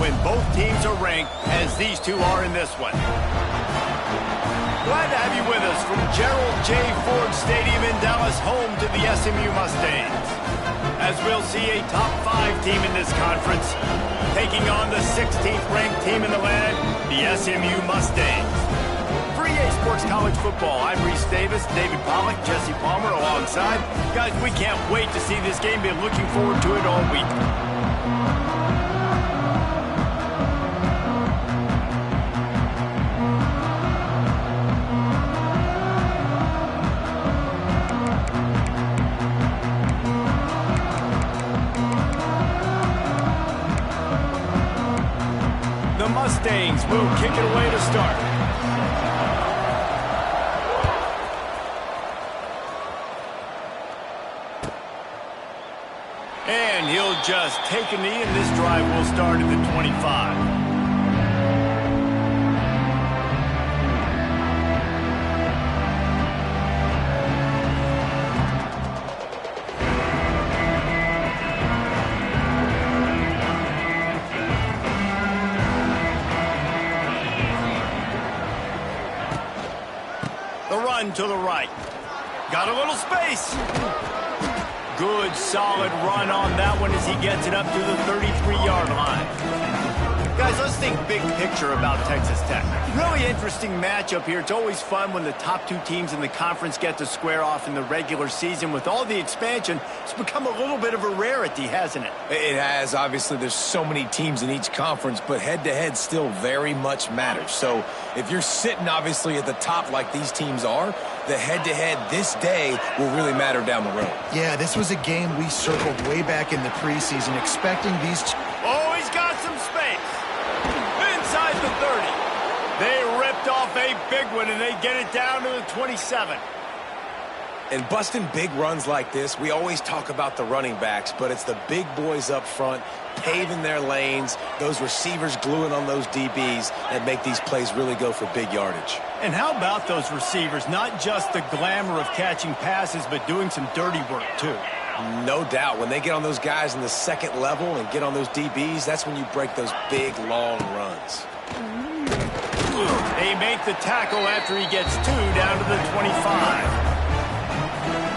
when both teams are ranked, as these two are in this one. Glad to have you with us from Gerald J. Ford Stadium in Dallas, home to the SMU Mustangs. As we'll see a top 5 team in this conference, taking on the 16th ranked team in the land, the SMU Mustangs. For EA Sports College Football, I'm Reese Davis, David Pollack, Jesse Palmer alongside. Guys, we can't wait to see this game. Been looking forward to it all week. The Mustangs will kick it away to start. And he'll just take a knee, and this drive will start at the 25. The run to the right. Got a little space. Good, solid run on that one as he gets it up to the 33-yard line. Guys, let's think big picture about Texas Tech. Really interesting matchup here. It's always fun when the top 2 teams in the conference get to square off in the regular season. With all the expansion, it's become a little bit of a rarity, hasn't it? It has. Obviously, there's so many teams in each conference, but head-to-head still very much matters. So if you're sitting, obviously, at the top like these teams are, the head-to-head this day will really matter down the road. Yeah, this was a game we circled way back in the preseason, expecting these... Oh, he's got some space. Inside the 30. They ripped off a big one, and they get it down to the 27. And busting big runs like this, we always talk about the running backs, but it's the big boys up front, paving their lanes, those receivers gluing on those DBs that make these plays really go for big yardage. And how about those receivers? Not just the glamour of catching passes, but doing some dirty work, too. No doubt. When they get on those guys in the second level and get on those DBs, that's when you break those big, long runs. They make the tackle after he gets 2 down to the 25.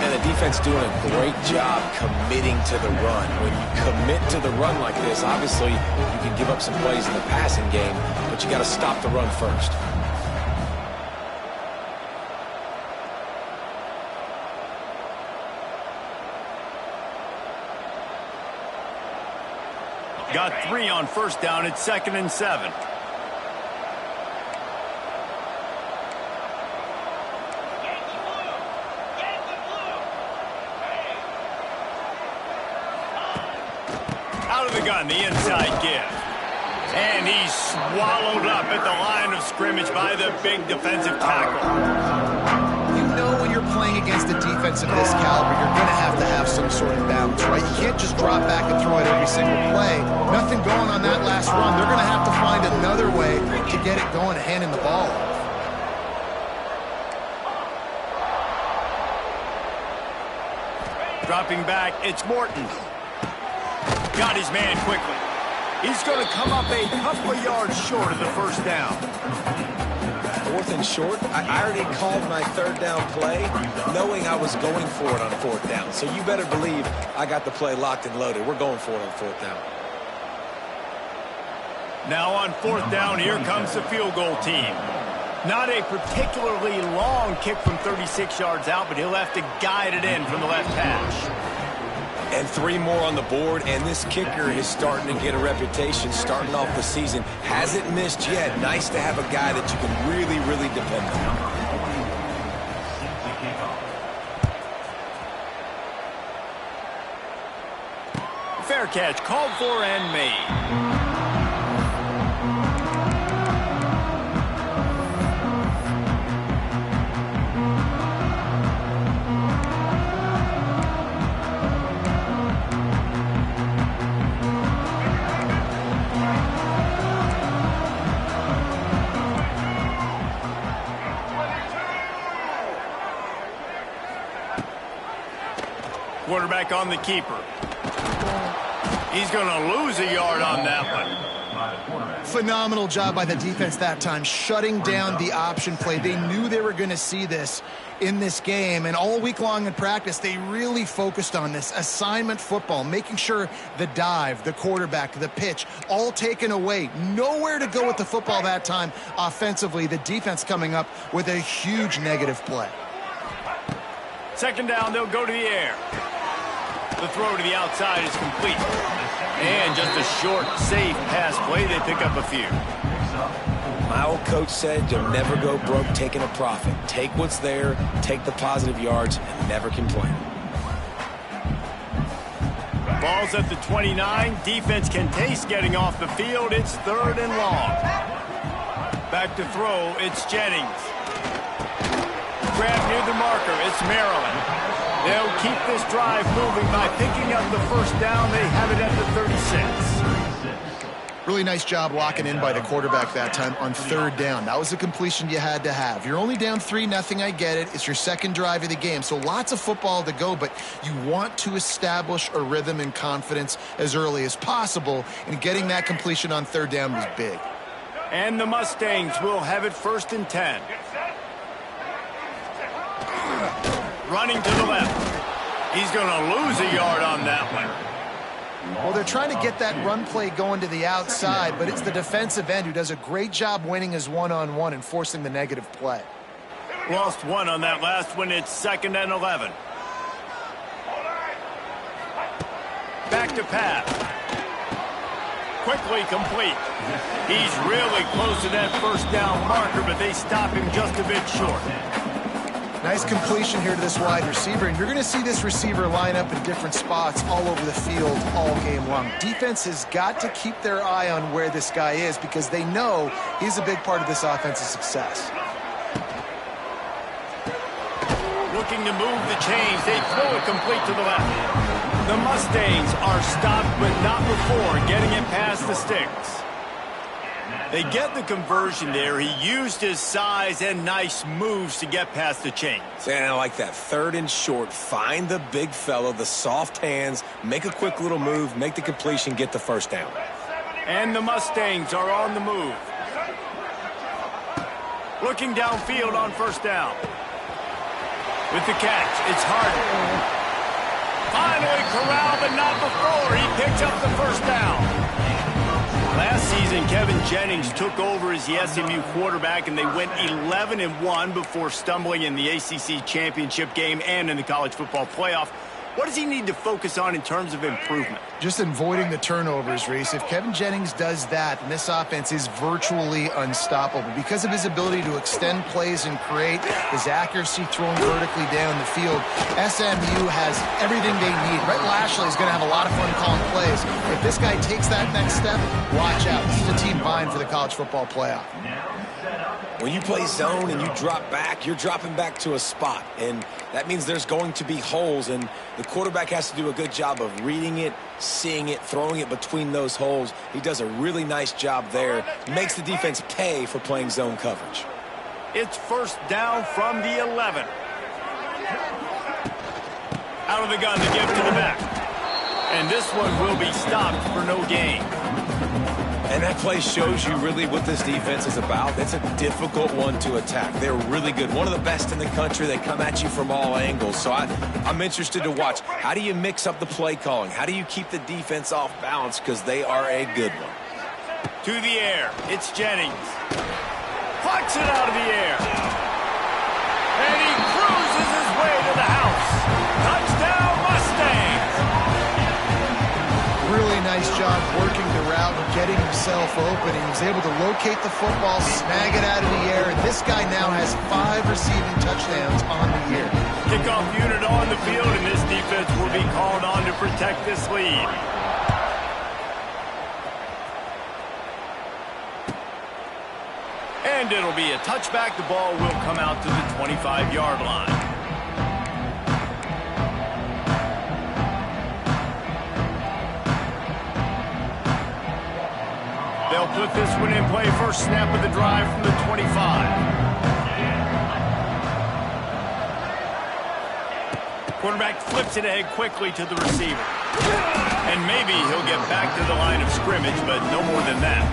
And the defense doing a great job committing to the run. When you commit to the run like this, obviously you can give up some plays in the passing game, but you got to stop the run first. Got 3 on first down. It's 2nd and 7. Out of the gun, the inside give. And he's swallowed up at the line of scrimmage by the big defensive tackle. You know when you're playing against a defense of this caliber, you're going to have some sort of balance, right? You can't just drop back and throw it every single play. Nothing going on that last run. They're going to have to find another way to get it going, handing the ball off. Dropping back, it's Morton. Got his man quickly. He's going to come up a couple of yards short of the first down. 4th and short. I already called my 3rd down play, knowing I was going for it on 4th down. So you better believe I got the play locked and loaded. We're going for it on 4th down. Now on 4th down, here comes the field goal team. Not a particularly long kick from 36 yards out, but he'll have to guide it in from the left hash. And 3 more on the board, and this kicker is starting to get a reputation starting off the season. Hasn't missed yet. Nice to have a guy that you can really, really depend on. Fair catch, called for and made. Quarterback on the keeper. He's going to lose a yard on that one. Phenomenal job by the defense that time, shutting down the option play. They knew they were going to see this in this game, and all week long in practice, they really focused on this assignment football, making sure the dive, the quarterback, the pitch, all taken away. Nowhere to go with the football that time offensively. The defense coming up with a huge negative play. Second down, they'll go to the air. The throw to the outside is complete. And just a short, safe pass play. They pick up a few. My old coach said you'll never go broke taking a profit. Take what's there, take the positive yards, and never complain. Ball's at the 29. Defense can taste getting off the field. It's 3rd and long. Back to throw. It's Jennings. Grab near the marker. It's Maryland. They'll keep this drive moving by picking up the first down. They have it at the 36. Really nice job locking in by the quarterback that time on 3rd down. That was a completion you had to have. You're only down 3-0, I get it. It's your second drive of the game, so lots of football to go, but you want to establish a rhythm and confidence as early as possible, and getting that completion on 3rd down was big. And the Mustangs will have it 1st and 10. Running to the left. He's going to lose a yard on that one. Well, they're trying to get that run play going to the outside, but it's the defensive end who does a great job winning his one-on-one and forcing the negative play. Lost one on that last one. It's 2nd and 11. Back to pass. Quickly complete. He's really close to that first down marker, but they stop him just a bit short. Nice completion here to this wide receiver, and you're going to see this receiver line up in different spots all over the field all game long. Defense has got to keep their eye on where this guy is because they know he's a big part of this offense's success. Looking to move the chains. They throw it complete to the left. The Mustangs are stopped, but not before getting it past the sticks. They get the conversion there. He used his size and nice moves to get past the chains. And I like that. 3rd and short. Find the big fellow, the soft hands, make a quick little move, make the completion, get the first down. And the Mustangs are on the move. Looking downfield on 1st down. With the catch, it's Harden. Finally corralled, but not before. He picks up the first down. Last season, Kevin Jennings took over as the SMU quarterback, and they went 11-1 before stumbling in the ACC championship game and in the college football playoff. What does he need to focus on in terms of improvement? Just avoiding the turnovers, Reese. If Kevin Jennings does that, then this offense is virtually unstoppable because of his ability to extend plays and create, his accuracy throwing vertically down the field. SMU has everything they need. Brett Lashley is going to have a lot of fun calling plays. If this guy takes that next step, watch out. This is a team vying for the college football playoff. When you play zone and you drop back, you're dropping back to a spot, and that means there's going to be holes, and the quarterback has to do a good job of reading it, seeing it, throwing it between those holes. He does a really nice job there. Makes the defense pay for playing zone coverage. It's 1st down from the 11. Out of the gun to give to the back. And this one will be stopped for no gain. And that play shows you really what this defense is about. It's a difficult one to attack. They're really good. One of the best in the country. They come at you from all angles. So I'm interested to watch. How do you mix up the play calling? How do you keep the defense off balance? Because they are a good one. To the air. It's Jennings. Plucks it out of the air. And he cruises his way to the house. Touchdown, Mustangs. Really nice job working the route and getting himself open. He was able to locate the football, snag it out of the air, and this guy now has 5 receiving touchdowns on the year. Kickoff unit on the field, and this defense will be called on to protect this lead. And it'll be a touchback. The ball will come out to the 25-yard line. They'll put this one in play. First snap of the drive from the 25. Quarterback flips it ahead quickly to the receiver. And maybe he'll get back to the line of scrimmage, but no more than that.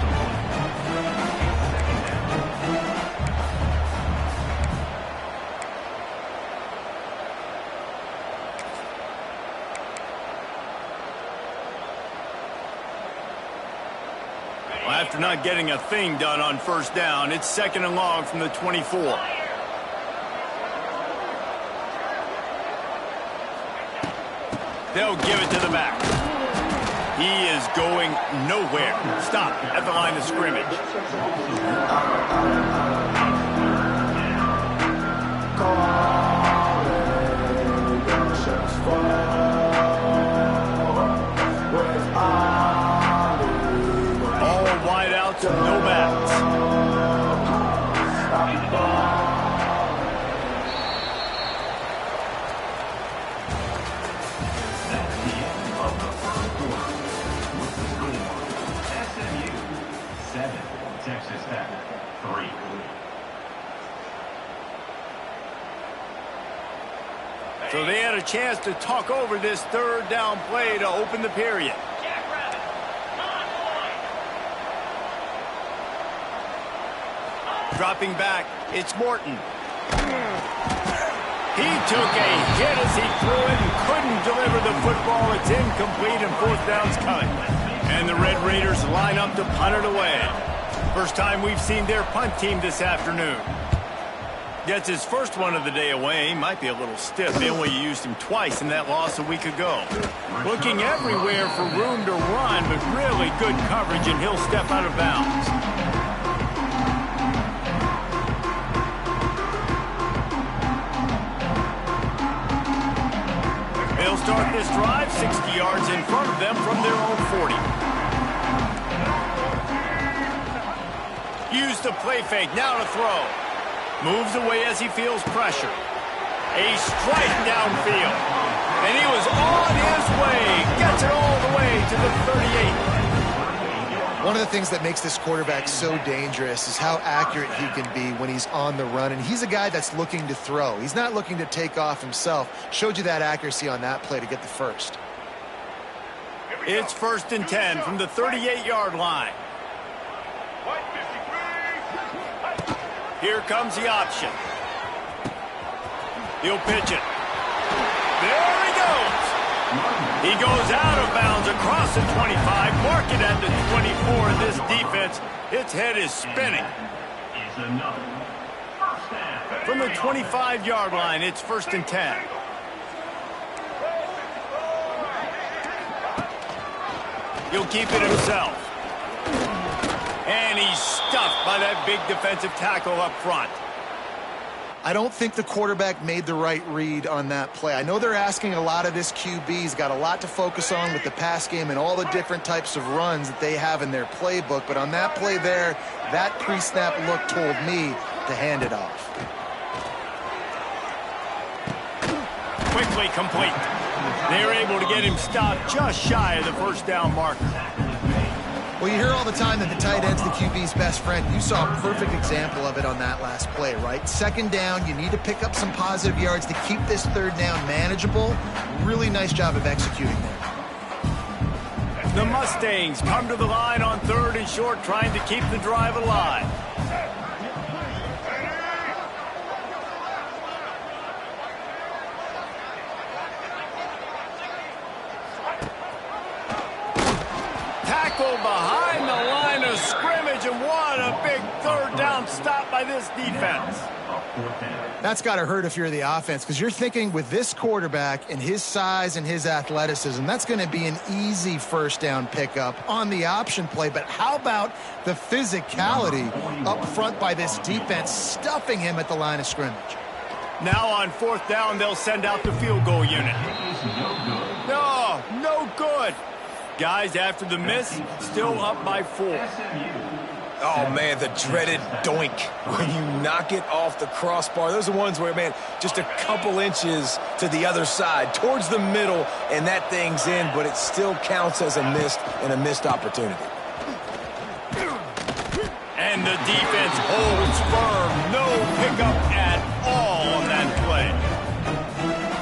Well, after not getting a thing done on first down, it's 2nd and long from the 24. They'll give it to the back. He is going nowhere. Stop at the line of scrimmage. All wideouts, no backs. So they had a chance to talk over this 3rd down play to open the period. Dropping back, it's Morton. He took a hit as he threw it and couldn't deliver the football. It's incomplete and 4th down's coming. And the Red Raiders line up to punt it away. First time we've seen their punt team this afternoon. Gets his first one of the day away. Might be a little stiff. They only used him twice in that loss a week ago. Looking everywhere for room to run, but really good coverage, and he'll step out of bounds. They'll start this drive 60 yards in front of them from their own 40. Use the play fake, now to throw. Moves away as he feels pressure. A strike downfield. And he was on his way. Gets it all the way to the 38. One of the things that makes this quarterback so dangerous is how accurate he can be when he's on the run. And he's a guy that's looking to throw. He's not looking to take off himself. Showed you that accuracy on that play to get the first. It's 1st and 10 from the 38-yard line. Here comes the option. He'll pitch it. There he goes. He goes out of bounds across the 25. Mark it at the 24. This defense, its head is spinning. From the 25-yard line, it's 1st and 10. He'll keep it himself. And he's stuffed by that big defensive tackle up front. I don't think the quarterback made the right read on that play. I know they're asking a lot of this QB. He's got a lot to focus on with the pass game and all the different types of runs that they have in their playbook. But on that play there, that pre-snap look told me to hand it off. Quickly complete. They're able to get him stopped just shy of the 1st down marker. Well, you hear all the time that the tight end's the QB's best friend. You saw a perfect example of it on that last play, right? 2nd down, you need to pick up some positive yards to keep this 3rd down manageable. Really nice job of executing there. The Mustangs come to the line on 3rd and short, trying to keep the drive alive. Behind the line of scrimmage, and what a big 3rd down stop by this defense. That's got to hurt if you're the offense, because you're thinking with this quarterback and his size and his athleticism, that's going to be an easy 1st down pickup on the option play. But how about the physicality up front by this defense, stuffing him at the line of scrimmage? Now on 4th down, they'll send out the field goal unit. No good. Guys, after the miss, still up by 4. Oh, man, the dreaded doink. When you knock it off the crossbar, those are ones where, man, just a couple inches to the other side, towards the middle, and that thing's in, but it still counts as a missed opportunity. And the defense holds firm. No pickup at all on that play.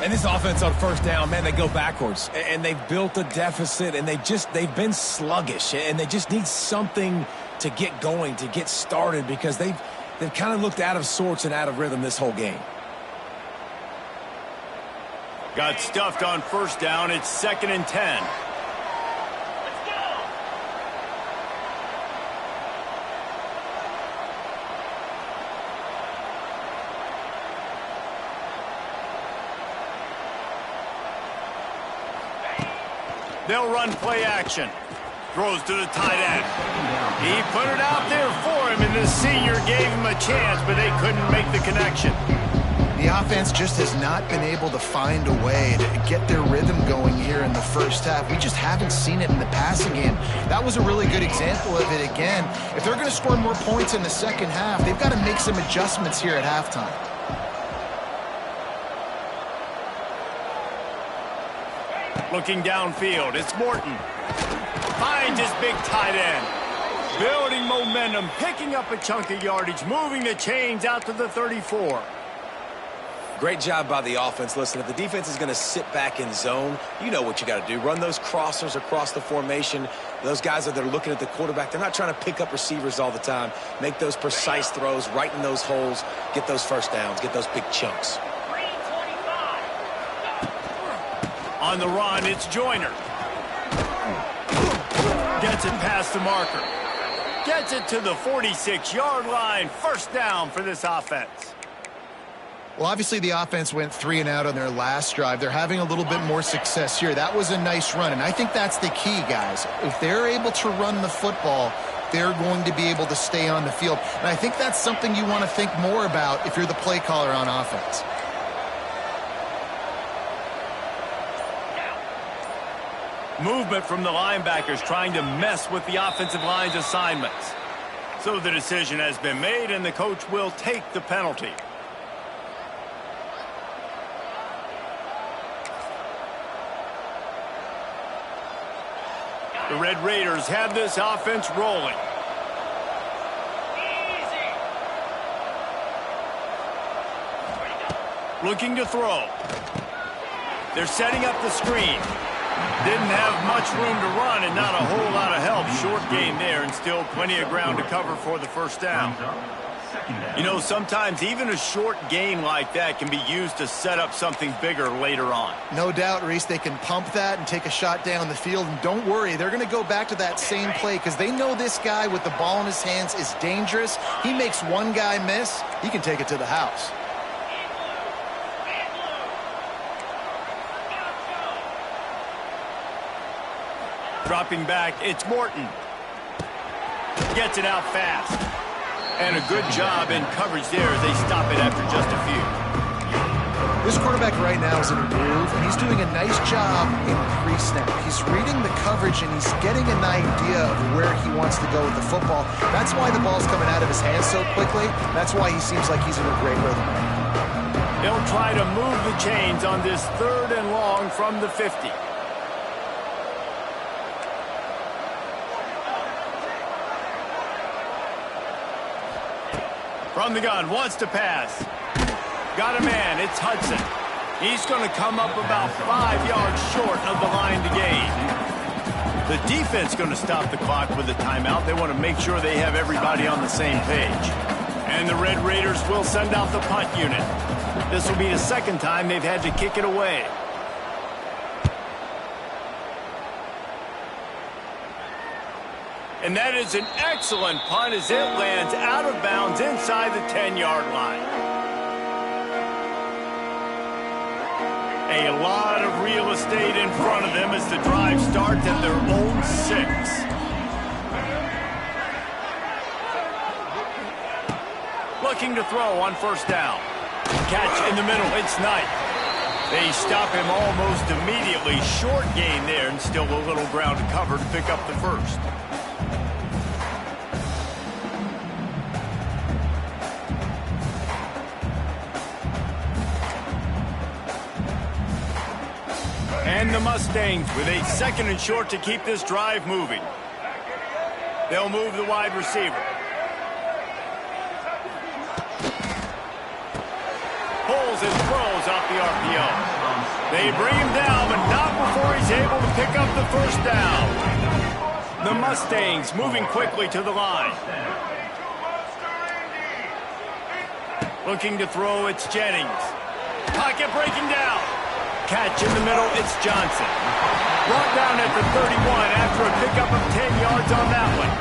And this offense on 1st down, man, they go backwards. And they've built a deficit, and they've been sluggish. And they just need something to get going, to get started, because they've kind of looked out of sorts and out of rhythm this whole game. Got stuffed on 1st down. It's 2nd and 10. They'll run play action. Throws to the tight end. He put it out there for him, and the senior gave him a chance, but they couldn't make the connection. The offense just has not been able to find a way to get their rhythm going here in the first half. We just haven't seen it in the passing game. That was a really good example of it again. If they're going to score more points in the second half, they've got to make some adjustments here at halftime. Looking downfield, it's Morton. Finds his big tight end. Building momentum, picking up a chunk of yardage, moving the chains out to the 34. Great job by the offense. Listen, if the defense is going to sit back in zone, you know what you got to do. Run those crossers across the formation. Those guys that are looking at the quarterback, they're not trying to pick up receivers all the time. Make those precise throws right in those holes. Get those first downs. Get those big chunks. On the run, it's Joyner. Gets it past the marker. Gets it to the 46-yard line. First down for this offense. Well, obviously the offense went 3 and out on their last drive. They're having a little bit more success here. That was a nice run, and I think that's the key, guys. If they're able to run the football, they're going to be able to stay on the field. And I think that's something you want to think more about if you're the play caller on offense. Movement from the linebackers trying to mess with the offensive line's assignments. So the decision has been made, and the coach will take the penalty. The Red Raiders have this offense rolling. Looking to throw. They're setting up the screen. Didn't have much room to run and not a whole lot of help. Short gain there and still plenty of ground to cover for the first down. You know, sometimes even a short gain like that can be used to set up something bigger later on. No doubt, Reese, they can pump that and take a shot down the field. And don't worry, they're going to go back to that same play because they know this guy with the ball in his hands is dangerous. He makes one guy miss, he can take it to the house. Dropping back, it's Morton. Gets it out fast. And a good job in coverage there as they stop it after just a few. This quarterback right now is in a groove, and he's doing a nice job in pre-snap. He's reading the coverage, and he's getting an idea of where he wants to go with the football. That's why the ball's coming out of his hands so quickly. That's why he seems like he's in a great rhythm. They'll try to move the chains on this 3rd and long from the 50. From the gun, wants to pass. Got a man, it's Hudson. He's going to come up about 5 yards short of the line to gain. The defense going to stop the clock with a timeout. They want to make sure they have everybody on the same page. And the Red Raiders will send out the punt unit. This will be the second time they've had to kick it away. And that is an excellent punt as it lands out of bounds inside the 10-yard line. A lot of real estate in front of them as the drive starts at their own 6. Looking to throw on first down. Catch in the middle, it's Knight. They stop him almost immediately. Short gain there and still a little ground to cover to pick up the first. And the Mustangs with a 2nd and short to keep this drive moving. They'll move the wide receiver. Pulls and throws off the RPO. They bring him down, but not before he's able to pick up the first down. The Mustangs moving quickly to the line. Looking to throw, it's Jennings. Pocket breaking down. Catch in the middle, it's Johnson. Brought down at the 31 after a pickup of 10 yards on that one.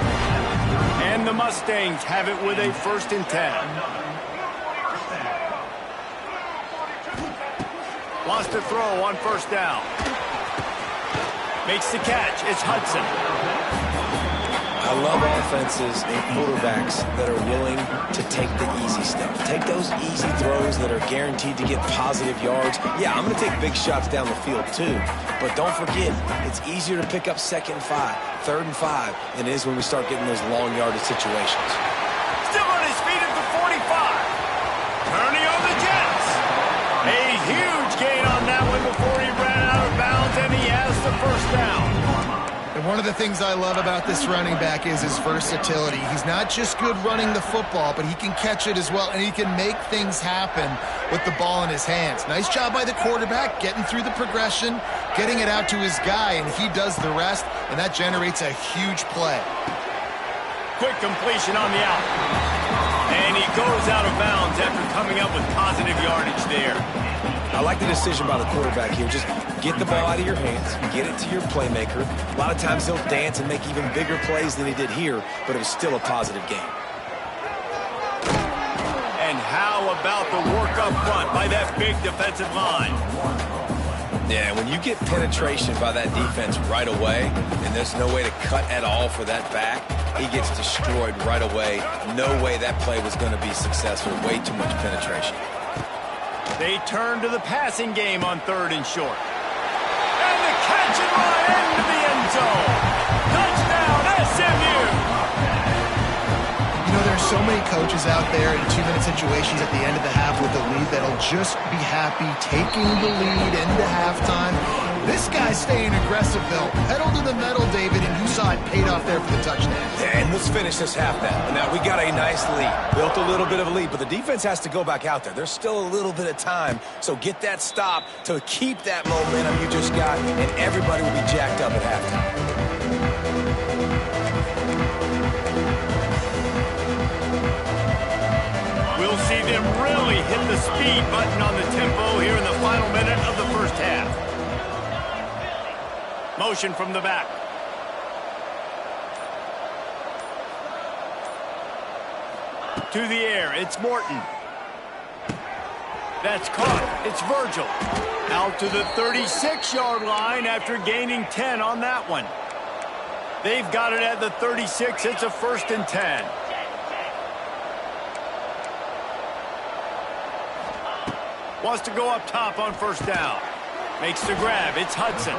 And the Mustangs have it with a 1st and 10. Lost a throw on first down. Makes the catch. It's Hudson. I love offenses and quarterbacks that are willing to take the easy stuff. Take those easy throws that are guaranteed to get positive yards. Yeah, I'm going to take big shots down the field too. But don't forget, it's easier to pick up 2nd and 5, 3rd and 5 than it is when we start getting those long yardage situations. Still on his feet at the 45. Turning on the Jets. A huge gain on that one before he ran out of bounds, and he has the first down. And one of the things I love about this running back is his versatility. He's not just good running the football, but he can catch it as well, and he can make things happen with the ball in his hands. Nice job by the quarterback, getting through the progression, getting it out to his guy, and he does the rest, and that generates a huge play. Quick completion on the out. And he goes out of bounds after coming up with positive yardage there. I like the decision by the quarterback here. Just get the ball out of your hands, get it to your playmaker. A lot of times he'll dance and make even bigger plays than he did here, but it was still a positive game. And how about the work up front by that big defensive line? Yeah, when you get penetration by that defense right away, and there's no way to cut at all for that back, he gets destroyed right away. No way that play was going to be successful. Way too much penetration. They turn to the passing game on 3rd and short. And the catch and run into the end zone. Touchdown, SMU! You know, there's so many coaches out there in 2-minute situations at the end of the half with the lead that'll just be happy taking the lead into halftime. This guy's staying aggressive, though. Pedal to the metal, David, and you saw it paid off there for the touchdown. And let's finish this half now. Now, we got a nice lead. Built a little bit of a lead, but the defense has to go back out there. There's still a little bit of time, so get that stop to keep that momentum you just got, and everybody will be jacked up at halftime. We'll see them really hit the speed button on the tempo here in the final minute of the first half. Motion from the back. To the air, it's Morton. That's caught. It's Virgil. Out to the 36-yard line after gaining 10 on that one. They've got it at the 36. It's a 1st and 10. Wants to go up top on 1st down. Makes the grab. It's Hudson.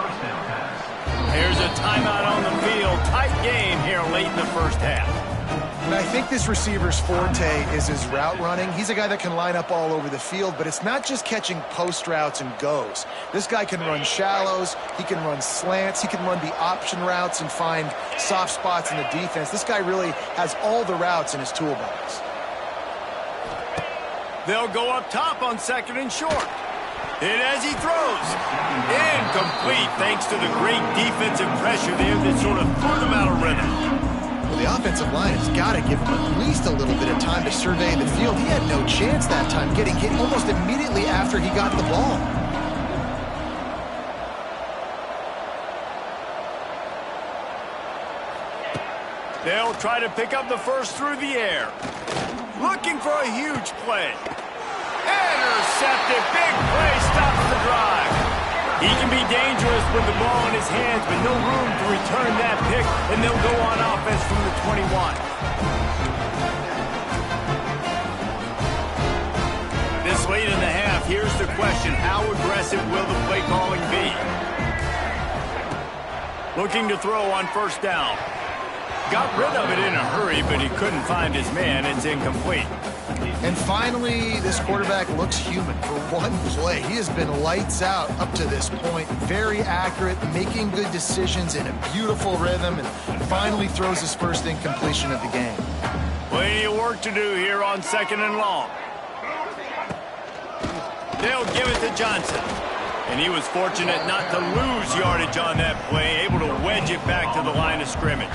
Here's a timeout on the field. Tight game here late in the first half. And I think this receiver's forte is his route running. He's a guy that can line up all over the field, but it's not just catching post routes and goes. This guy can run shallows, he can run slants, he can run the option routes and find soft spots in the defense. This guy really has all the routes in his toolbox. They'll go up top on 2nd and short. And as he throws, incomplete thanks to the great defensive pressure there that sort of threw them out of rhythm. Well, the offensive line has got to give him at least a little bit of time to survey the field. He had no chance that time, getting hit almost immediately after he got the ball. They'll try to pick up the first through the air. Looking for a huge play. Intercepted. Big play stops the drive. He can be dangerous with the ball in his hands, but no room to return that pick, and they'll go on offense from the 21. This late in the half, here's the question. How aggressive will the play calling be? Looking to throw on 1st down. Got rid of it in a hurry, but he couldn't find his man. It's incomplete. And finally, this quarterback looks human for one play. He has been lights out up to this point. Very accurate, making good decisions in a beautiful rhythm, and finally throws his first incompletion of the game. Plenty of work to do here on 2nd and long. They'll give it to Johnson. And he was fortunate not to lose yardage on that play, able to wedge it back to the line of scrimmage.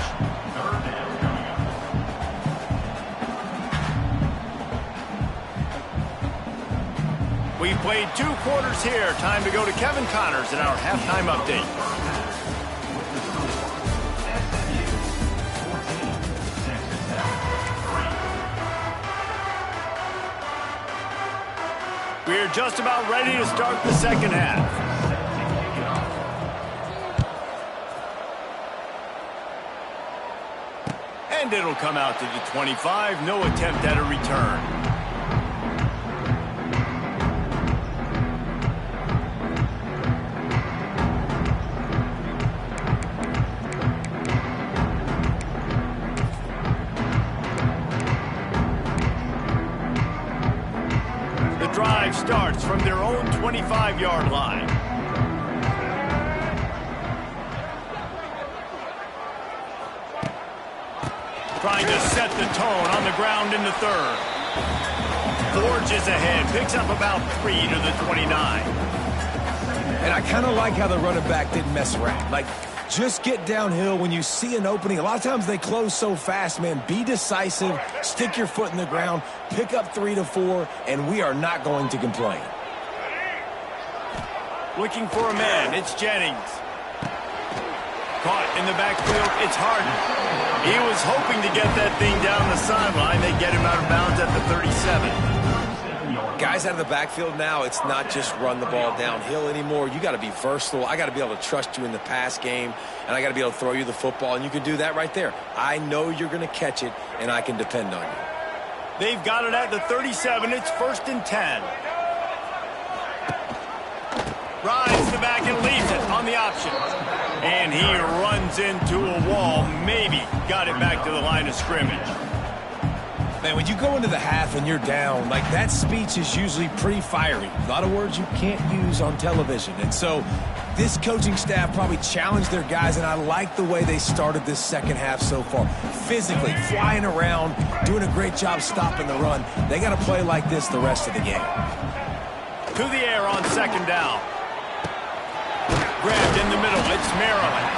We played 2 quarters here. Time to go to Kevin Connors in our halftime update. We're just about ready to start the second half. And it'll come out to the 25. No attempt at a return. The drive starts from their own 25-yard line. Trying to set the tone on the ground in the third. Forges ahead, picks up about 3 to the 29. And I kind of like how the running back didn't mess around. Like, just get downhill when you see an opening. A lot of times they close so fast, man. Be decisive, stick your foot in the ground, pick up 3 to 4, and we are not going to complain. Looking for a man, it's Jennings. Caught in the backfield, it's Harden. He was hoping to get that thing down the sideline. They get him out of bounds at the 37. Guys out of the backfield now, it's not just run the ball downhill anymore. You got to be versatile. I got to be able to trust you in the pass game, and I got to be able to throw you the football, and you can do that right there. I know you're going to catch it, and I can depend on you. They've got it at the 37. It's 1st and 10. Rides the back and leaves it on the option. And he runs into a wall. Maybe got it back to the line of scrimmage. Man, when you go into the half and you're down, like, that speech is usually pretty fiery. A lot of words you can't use on television. And so this coaching staff probably challenged their guys, and I like the way they started this second half so far. Physically, flying around, doing a great job stopping the run. They got to play like this the rest of the game. To the air on 2nd down. Grabbed in the middle, it's Maryland.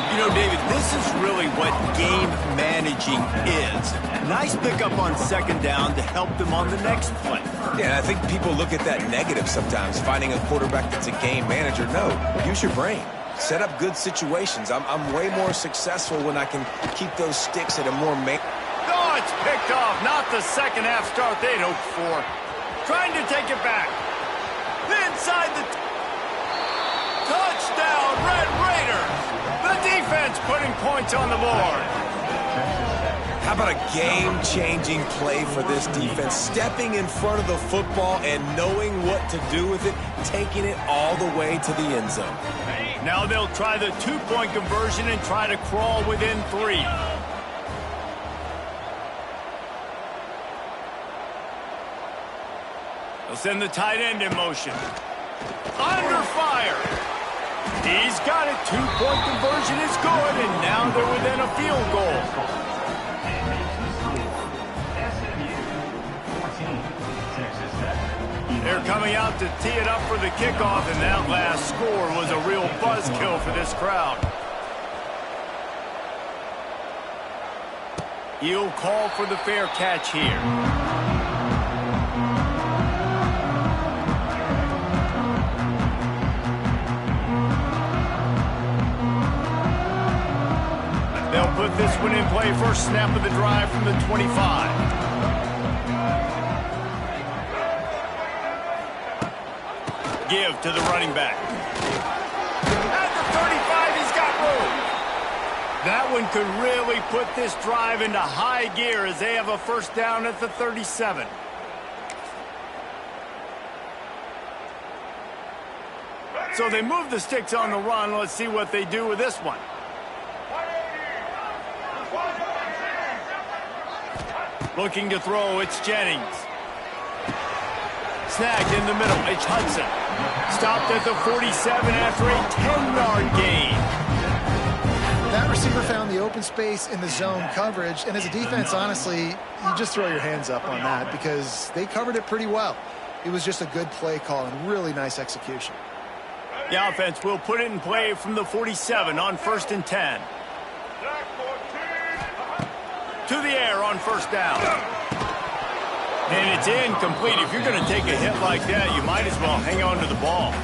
You know, David, this is really what game managing is. Nice pickup on 2nd down to help them on the next play. Yeah, I think people look at that negative sometimes, finding a quarterback that's a game manager. No, use your brain. Set up good situations. I'm way more successful when I can keep those sticks at a more Oh, it's picked off. Not the second half start they'd hoped for. Trying to take it back. Inside the... Touchdown, Red Raiders! The defense putting points on the board. How about a game-changing play for this defense? Stepping in front of the football and knowing what to do with it, taking it all the way to the end zone. Now they'll try the 2-point conversion and try to crawl within 3. They'll send the tight end in motion. Under fire. He's got it. 2-point conversion is good, and now they're within a field goal. They're coming out to tee it up for the kickoff, and that last score was a real buzzkill for this crowd. He'll call for the fair catch here. They'll put this one in play. First snap of the drive from the 25. Give to the running back. At the 35, he's got room. That one could really put this drive into high gear as they have a first down at the 37. So they move the sticks on the run. Let's see what they do with this one. Looking to throw, it's Jennings. Snagged in the middle, it's Hudson. Stopped at the 47 after a 10-yard gain. That receiver found the open space in the zone coverage, and as a defense, honestly, you just throw your hands up on that because they covered it pretty well. It was just a good play call and really nice execution. The offense will put it in play from the 47 on 1st and 10. To the air on first down. And it's incomplete. If you're going to take a hit like that, you might as well hang on to the ball.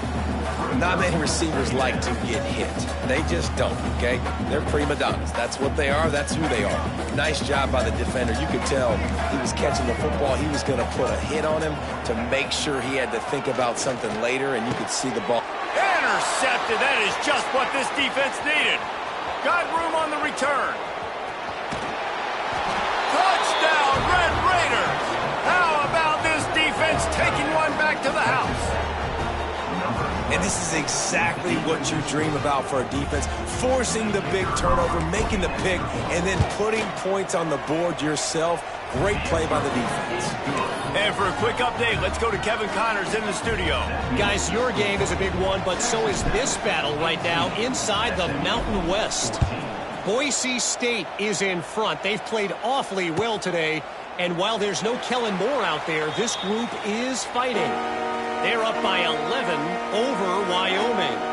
Not many receivers like to get hit. They just don't, okay? They're prima donnas. That's what they are. That's who they are. Nice job by the defender. You could tell he was catching the football. He was going to put a hit on him to make sure he had to think about something later, and you could see the ball. Intercepted. That is just what this defense needed. Got room on the return. And this is exactly what you dream about for a defense. Forcing the big turnover, making the pick, and then putting points on the board yourself. Great play by the defense. And for a quick update, let's go to Kevin Connors in the studio. Guys, your game is a big one, but so is this battle right now inside the Mountain West. Boise State is in front. They've played awfully well today, and while there's no Kellen Moore out there, this group is fighting. They're up by 11 over Wyoming.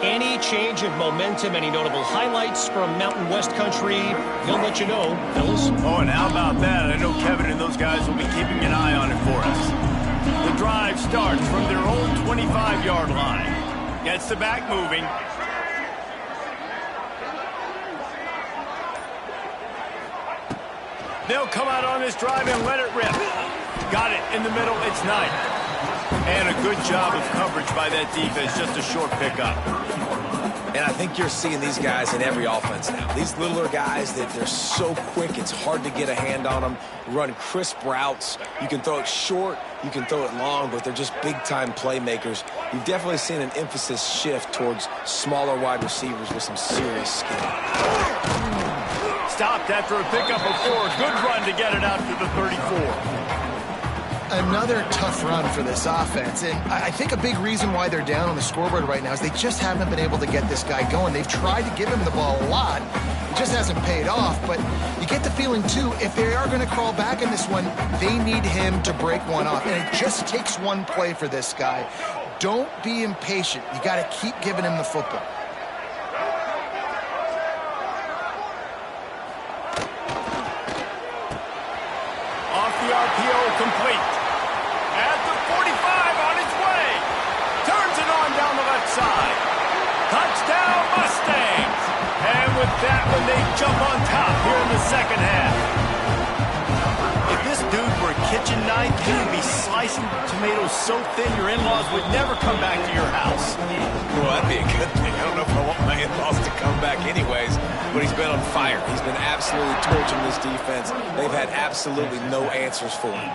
Any change of momentum, any notable highlights from Mountain West country, they'll let you know, fellas. Oh, and how about that? I know Kevin and those guys will be keeping an eye on it for us. The drive starts from their own 25-yard line. Gets the back moving. They'll come out on this drive and let it rip. Got it in the middle. It's 9. And a good job of coverage by that defense. Just a short pickup. And I think you're seeing these guys in every offense now. These littler guys, they're so quick, it's hard to get a hand on them. Run crisp routes. You can throw it short, you can throw it long, but they're just big-time playmakers. You've definitely seen an emphasis shift towards smaller wide receivers with some serious skill. Stopped after a pickup of 4. Good run to get it out to the 34. Another tough run for this offense, and I think a big reason why they're down on the scoreboard right now is they just haven't been able to get this guy going. They've tried to give him the ball a lot. It just hasn't paid off, but you get the feeling, too, if they are going to crawl back in this one, they need him to break one off, and it just takes one play for this guy. Don't be impatient. You got to keep giving him the football. Off the RPO, complete. At the 45, on its way. Turns it on down the left side. Touchdown, Mustangs. And with that one, they jump on top here in the second half. If this dude were a kitchen knife, he would be slicing tomatoes so thin your in-laws would never come back to your house. Well, that'd be a good thing. I don't know if I want my in-laws to come back anyways, but he's been on fire. He's been absolutely torching this defense. They've had absolutely no answers for him.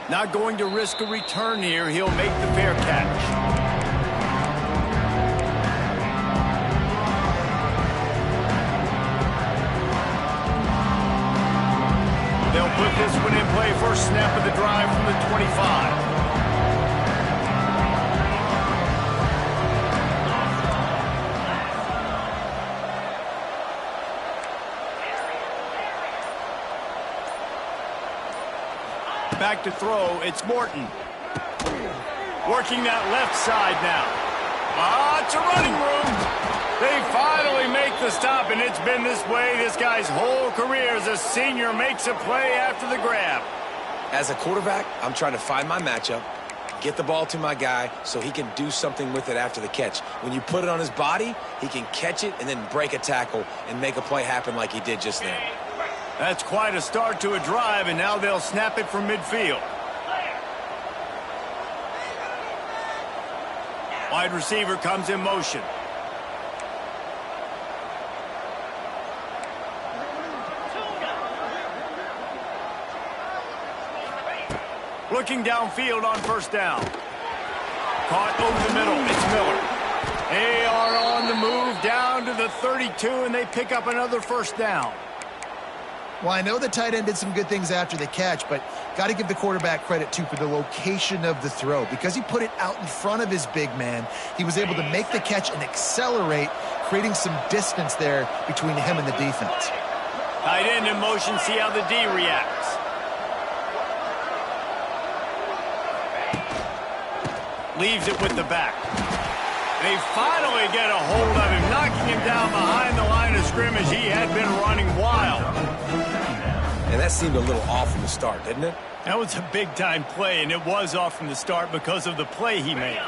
Not going to risk a return here. He'll make the fair catch. They'll put this one in play. First snap of the drive from the 25. Back to throw, it's Morton. Working that left side now. It's a running room. They finally make the stop, and it's been this way this guy's whole career as a senior makes a play after the grab. As a quarterback, I'm trying to find my matchup, get the ball to my guy so he can do something with it after the catch. When you put it on his body, he can catch it and then break a tackle and make a play happen like he did just then. That's quite a start to a drive, and now they'll snap it from midfield. Wide receiver comes in motion. Looking downfield on first down. Caught over the middle. It's Miller. They are on the move down to the 32, and they pick up another first down. Well, I know the tight end did some good things after the catch, but got to give the quarterback credit, too, for the location of the throw. Because he put it out in front of his big man, he was able to make the catch and accelerate, creating some distance there between him and the defense. Tight end in motion, see how the D reacts. Leaves it with the back. They finally get a hold of him, knocking him down behind the line of scrimmage. He had been running wild. And that seemed a little off from the start, didn't it? That was a big-time play, and it was off from the start because of the play he made.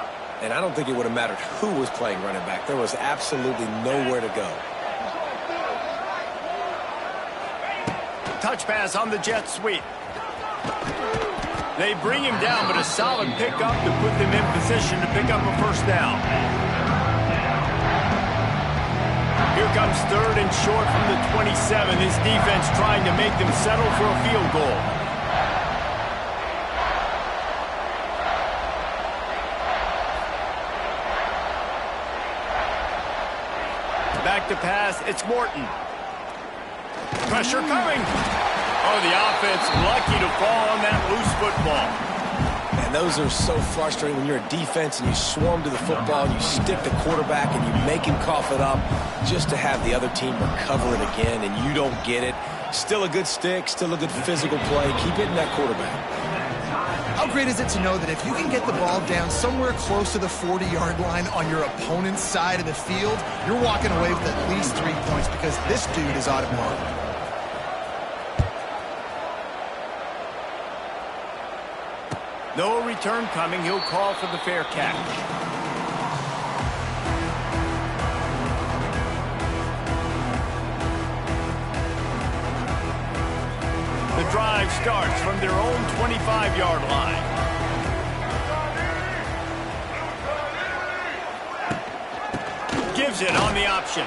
And I don't think it would have mattered who was playing running back. There was absolutely nowhere to go. Touch pass on the jet sweep. They bring him down, but a solid pickup to put them in position to pick up a first down. Here comes third and short from the 27. This defense trying to make them settle for a field goal. to pass. It's Morton. Pressure coming. Oh, the offense lucky to fall on that loose football. And those are so frustrating when you're a defense and you swarm to the football and you stick the quarterback and you make him cough it up just to have the other team recover it again and you don't get it. Still a good stick, still a good physical play. Keep hitting that quarterback. How great is it to know that if you can get the ball down somewhere close to the 40-yard line on your opponent's side of the field, you're walking away with at least 3 points because this dude is out of mark. No return coming. He'll call for the fair catch. The drive starts from their own 25-yard line. Gives it on the option.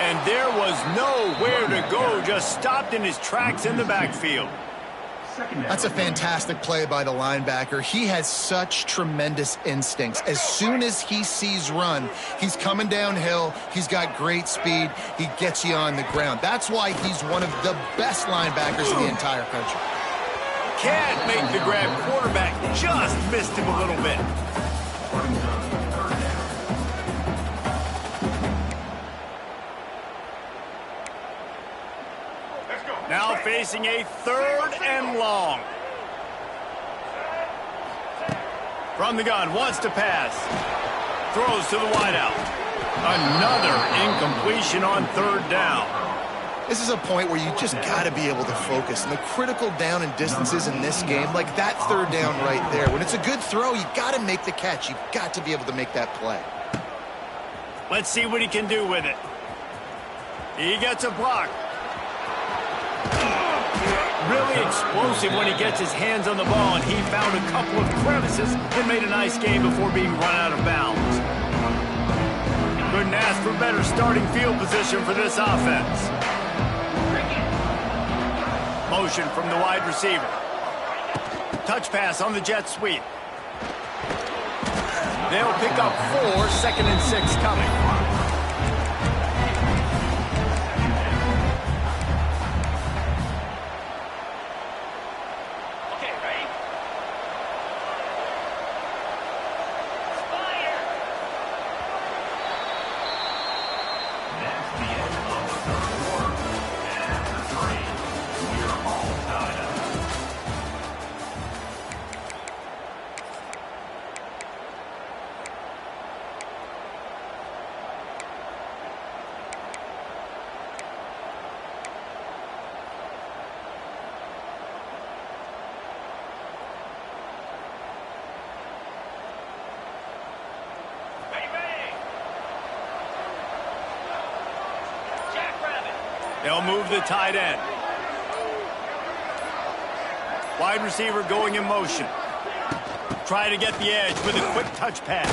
And there was nowhere to go. Just stopped in his tracks in the backfield. That's a fantastic play by the linebacker. He has such tremendous instincts. As soon as he sees run, he's coming downhill. He's got great speed. He gets you on the ground. That's why he's one of the best linebackers in the entire country. Can't make the grab. Quarterback just missed him a little bit. Now facing a 3rd and long. From the gun, wants to pass. Throws to the wideout. Another incompletion on 3rd down. This is a point where you just got to be able to focus. And the critical down and distances in this game, like that 3rd down right there, when it's a good throw, you got to make the catch. You've got to be able to make that play. Let's see what he can do with it. He gets a block. Really explosive when he gets his hands on the ball, and he found a couple of crevices and made a nice game before being run out of bounds. Couldn't ask for better starting field position for this offense. Motion from the wide receiver. Touch pass on the jet sweep. They'll pick up 4, 2nd and 6 coming. They'll move the tight end. Wide receiver going in motion. Try to get the edge with a quick touch pass.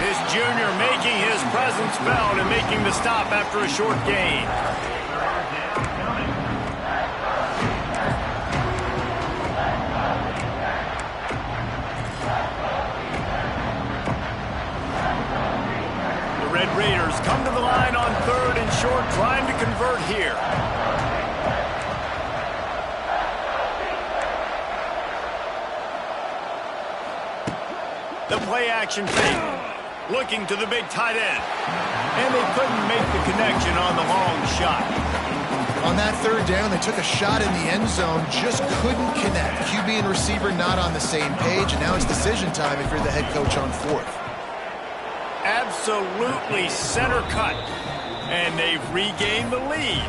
This junior making his presence felt and making the stop after a short gain. Red Raiders come to the line on 3rd and short, trying to convert here. The play action fake, looking to the big tight end. And they couldn't make the connection on the long shot. On that 3rd down, they took a shot in the end zone, just couldn't connect. QB and receiver not on the same page, and now it's decision time if you're the head coach on 4th. Absolutely center cut. And they've regained the lead.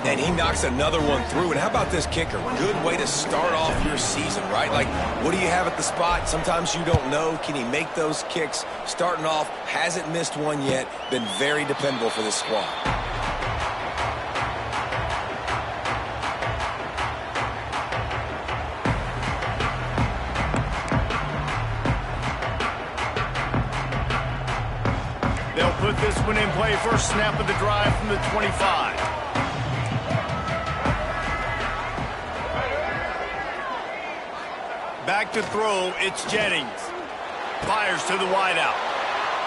And he knocks another one through. And how about this kicker? Good way to start off your season, right? Like, what do you have at the spot? Sometimes you don't know. Can he make those kicks? Starting off, hasn't missed one yet. Been very dependable for this squad. They'll put this one in play. First snap of the drive from the 25. Back to throw, it's Jennings. Fires to the wideout.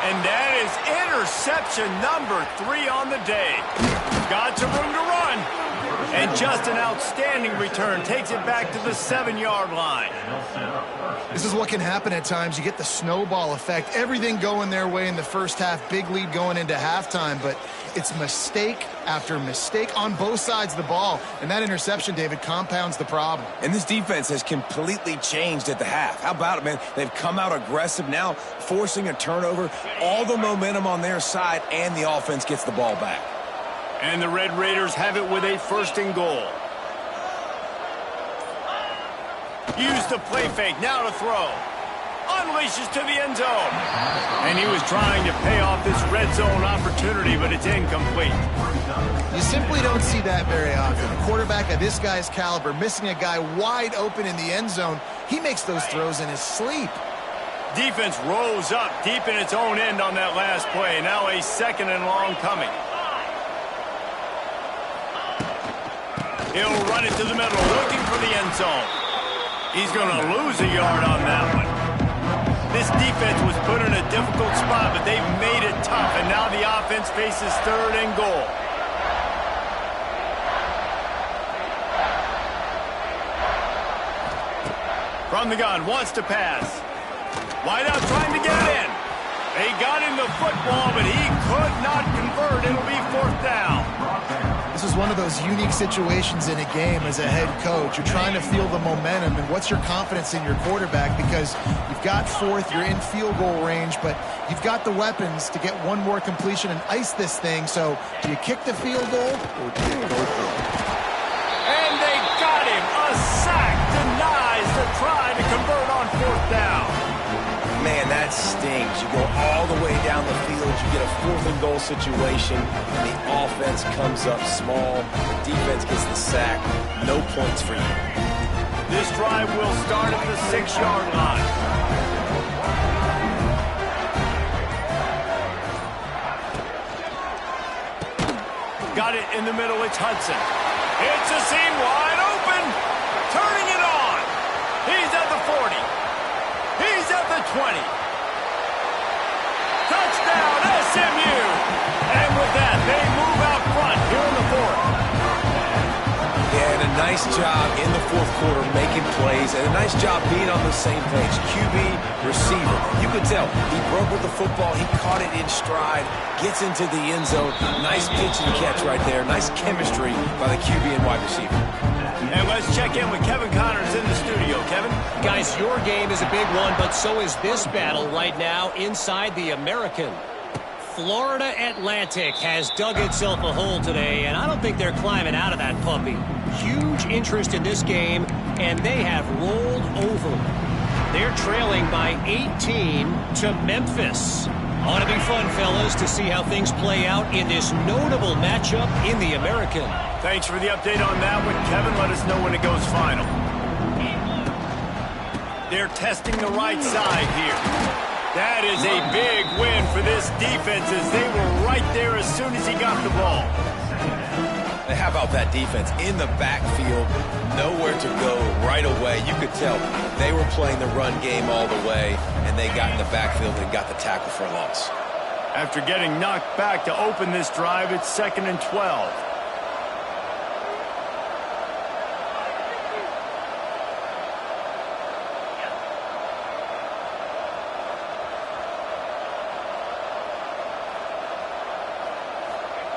And that is interception number 3 on the day. Got some room to run. And just an outstanding return. Takes it back to the 7-yard line. This is what can happen at times. You get the snowball effect. Everything going their way in the first half. Big lead going into halftime. But it's mistake after mistake on both sides of the ball. And that interception, David, compounds the problem. And this defense has completely changed at the half. How about it, man? They've come out aggressive now, forcing a turnover. All the momentum on their side, and the offense gets the ball back. And the Red Raiders have it with a 1st and goal. Use the play fake, now to throw. Unleashes to the end zone. And he was trying to pay off this red zone opportunity, but it's incomplete. You simply don't see that very often. A quarterback of this guy's caliber missing a guy wide open in the end zone. He makes those throws in his sleep. Defense rose up deep in its own end on that last play. Now a 2nd and long coming. He'll run it to the middle, looking for the end zone. He's going to lose a yard on that one. This defense was put in a difficult spot, but they've made it tough, and now the offense faces 3rd and goal. From the gun, wants to pass. Wide out, trying to get it in. They got him the football, but he could not convert. It'll be 4th down. This is one of those unique situations in a game as a head coach. You're trying to feel the momentum, and what's your confidence in your quarterback? Because you've got 4th, you're in field goal range, but you've got the weapons to get one more completion and ice this thing. So do you kick the field goal or do you go for it? And they got him. A sack denies the try to convert on 4th down. Man, that stings. You go all the way down the field, you get a 4th and goal situation, and the offense comes up small. Defense gets the sack. No points for you. This drive will start at the 6-yard line. Got it in the middle. It's Hudson. It's a seam wide open. Turning it on. He's at the 40. He's at the 20. Touchdown, SMU. And with that, they move out front here in the 4th. Yeah, and a nice job in the 4th quarter making plays, and a nice job being on the same page. QB, receiver. You could tell he broke with the football. He caught it in stride, gets into the end zone. Nice pitch and catch right there. Nice chemistry by the QB and wide receiver. And let's check in with Kevin Connors in the studio. Kevin? Guys, your game is a big one, but so is this battle right now inside the American. Florida Atlantic has dug itself a hole today, and I don't think they're climbing out of that puppy. Huge interest in this game, and they have rolled over. They're trailing by 18 to Memphis. Ought to be fun, fellas, to see how things play out in this notable matchup in the American. Thanks for the update on that one, Kevin. Let us know when it goes final. They're testing the right side here. That is a big win for this defense as they were right there as soon as he got the ball. How about that defense in the backfield, nowhere to go right away. You could tell they were playing the run game all the way, and they got in the backfield and got the tackle for a loss. After getting knocked back to open this drive, it's 2nd and 12.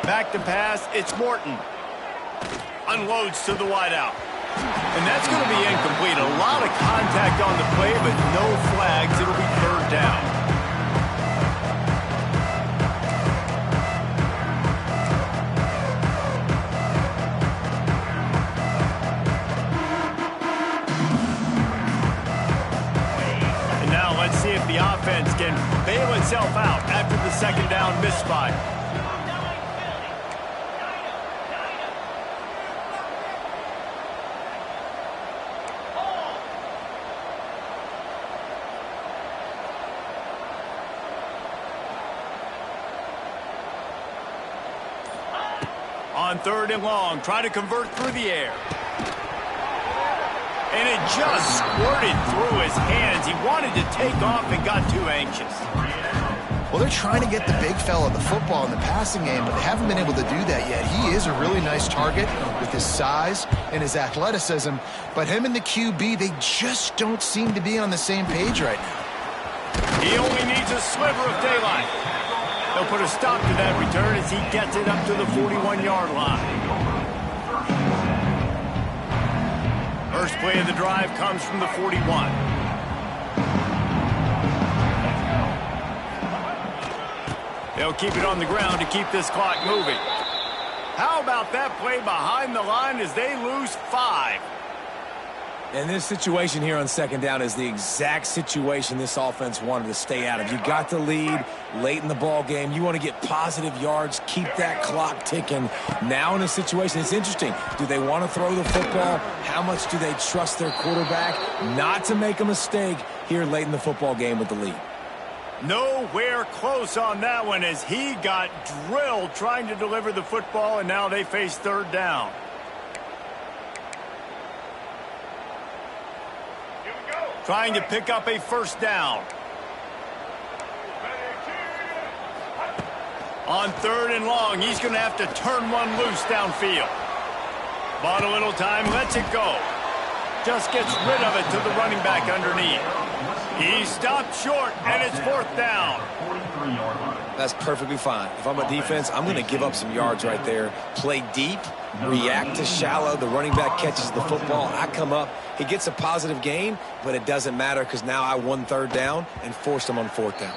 Back to pass, it's Morton. Unloads to the wideout. And that's going to be incomplete. A lot of contact on the play, but no flags. It'll be 3rd down. And now let's see if the offense can bail itself out after the 2nd down misfire. On 3rd and long, try to convert through the air. And it just squirted through his hands. He wanted to take off and got too anxious. Well, they're trying to get the big fella the football in the passing game, but they haven't been able to do that yet. He is a really nice target with his size and his athleticism, but him and the QB, they just don't seem to be on the same page right now. He only needs a sliver of daylight. They'll put a stop to that return as he gets it up to the 41-yard line. First play of the drive comes from the 41. They'll keep it on the ground to keep this clock moving. How about that play behind the line as they lose 5? And this situation here on second down is the exact situation this offense wanted to stay out of. You got the lead late in the ball game. You want to get positive yards, keep that clock ticking. Now in a situation, it's interesting. Do they want to throw the football? How much do they trust their quarterback not to make a mistake here late in the football game with the lead? Nowhere close on that one as he got drilled trying to deliver the football, and now they face third down. Trying to pick up a first down. On third and long, he's going to have to turn one loose downfield. Bought a little time, lets it go. Just gets rid of it to the running back underneath. He stopped short, and it's fourth down. That's perfectly fine. If I'm a defense, I'm going to give up some yards right there. Play deep, react to shallow. The running back catches the football. I come up. He gets a positive gain, but it doesn't matter because now I won third down and forced him on fourth down.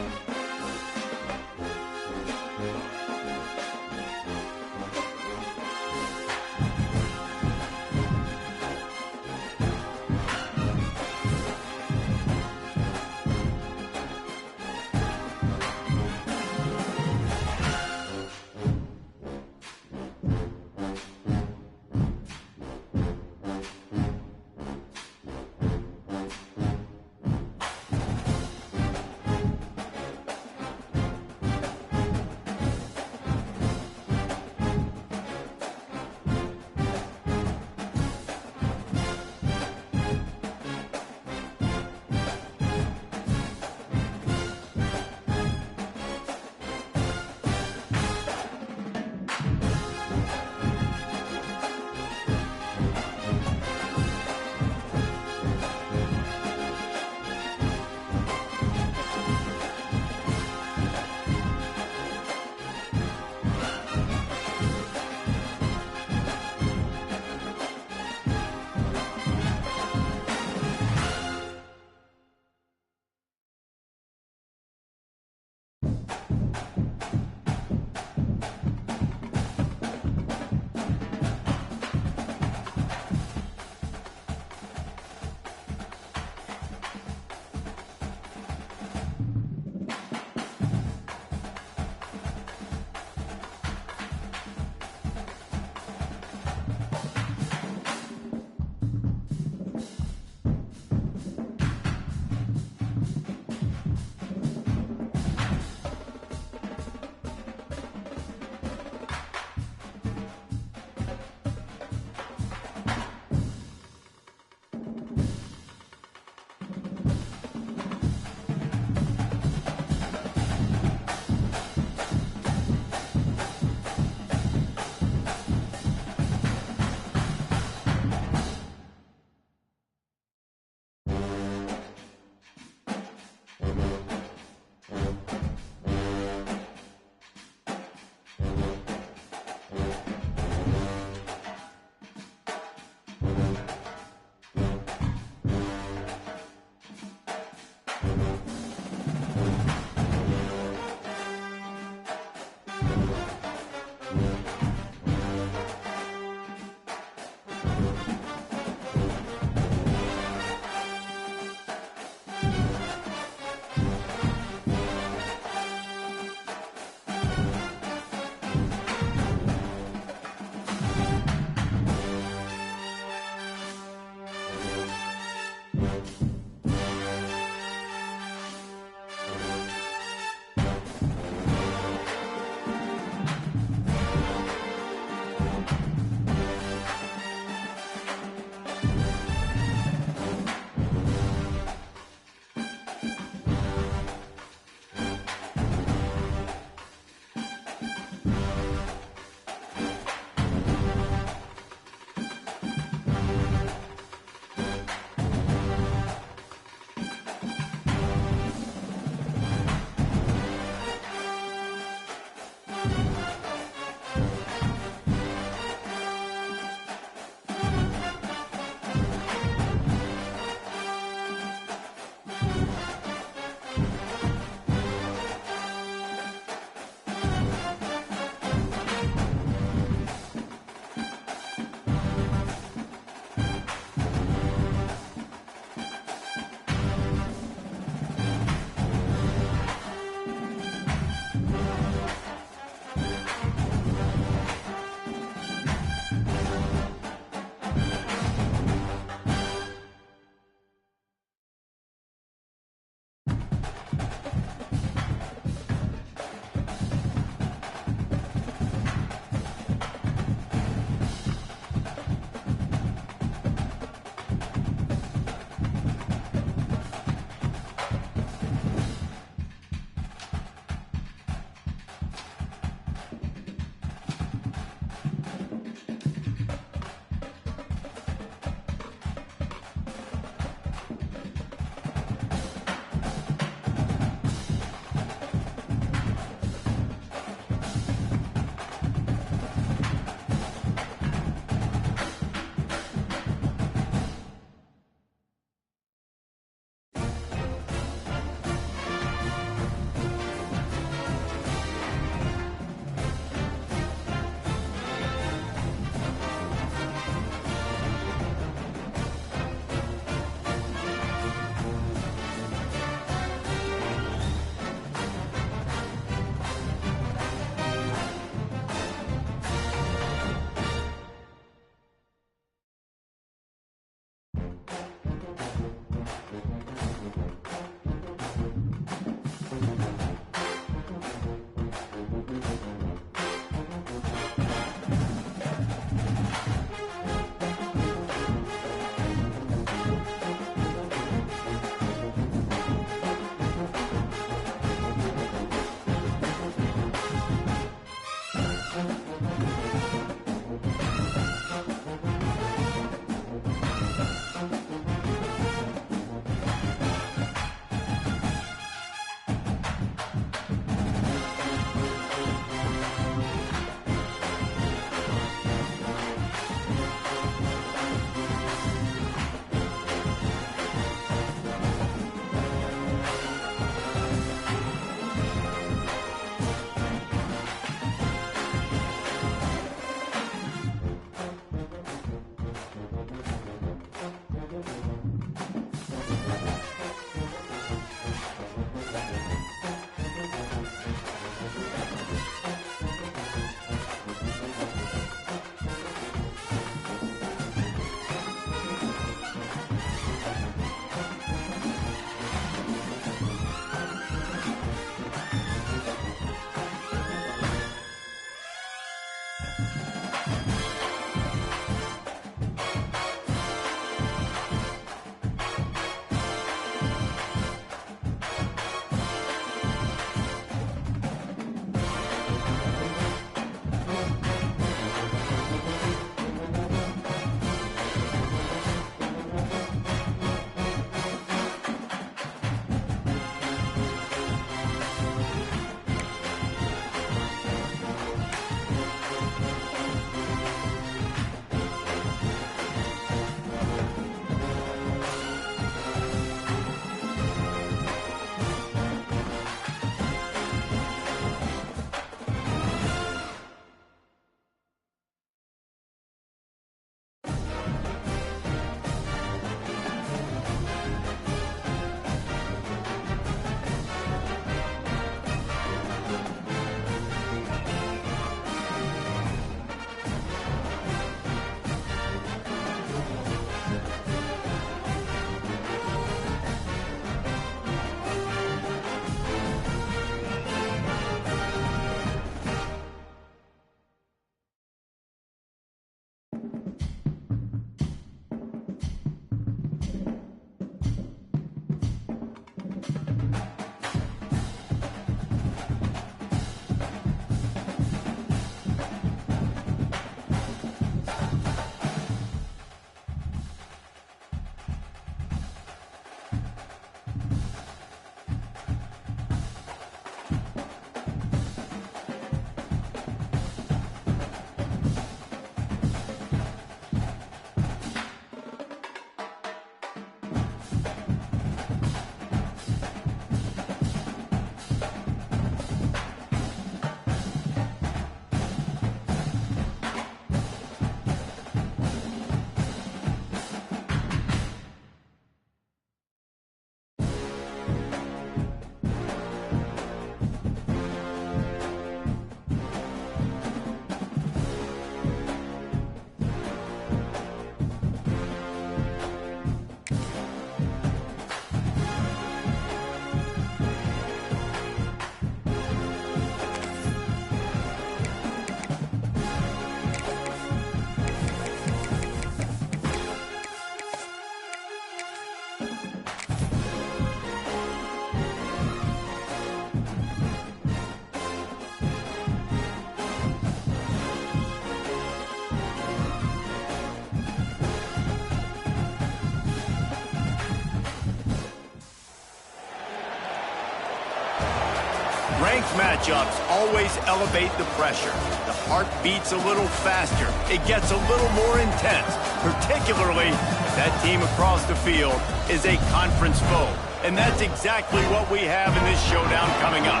Ranked matchups always elevate the pressure. The heart beats a little faster. It gets a little more intense, particularly if that team across the field is a conference foe. And that's exactly what we have in this showdown coming up.